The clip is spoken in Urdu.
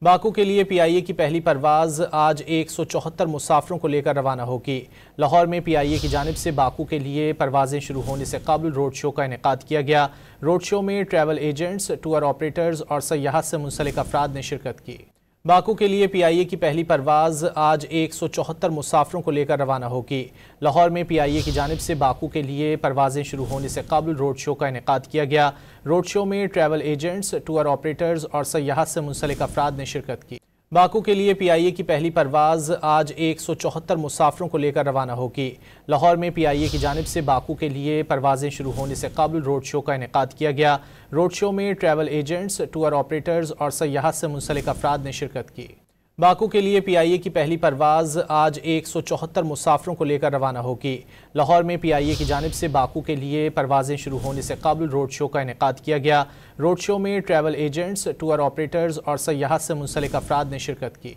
باکو کے لیے پی آئی اے کی پہلی پرواز آج 174 مسافروں کو لے کر روانہ ہوگی۔ لاہور میں پی آئی اے کی جانب سے باکو کے لیے پروازیں شروع ہونے سے قبل روڈ شو کا انعقاد کیا گیا۔ روڈ شو میں ٹریول ایجنٹس، ٹور آپریٹرز اور سیاحت سے منسلک افراد نے شرکت کی۔ باکو کے لیے پی آئی اے کی پہلی پرواز آج 174 مسافروں کو لے کر روانہ ہوگی۔ لاہور میں پی آئی اے کی جانب سے باکو کے لیے پروازیں شروع ہونے سے قبل روڈ شو کا انعقاد کیا گیا۔ روڈ شو میں ٹریول ایجنٹس، ٹور آپریٹرز اور سیاحت سے منسلک افراد نے شرکت کی۔ باکو کے لیے پی آئی اے کی پہلی پرواز آج 174 مسافروں کو لے کر روانہ ہوگی۔ لاہور میں پی آئی اے کی جانب سے باکو کے لیے پروازیں شروع ہونے سے قبل روڈ شو کا انعقاد کیا گیا۔ روڈ شو میں ٹریول ایجنٹس، ٹور آپریٹرز اور سیاحت سے منسلک افراد نے شرکت کی۔ باکو کے لیے پی آئی اے کی پہلی پرواز آج 174 مسافروں کو لے کر روانہ ہوگی۔ لاہور میں پی آئی اے کی جانب سے باکو کے لیے پروازیں شروع ہونے سے قبل روڈ شو کا انعقاد کیا گیا۔ روڈ شو میں ٹریول ایجنٹس، ٹور آپریٹرز اور سیاحت سے منسلک افراد نے شرکت کی۔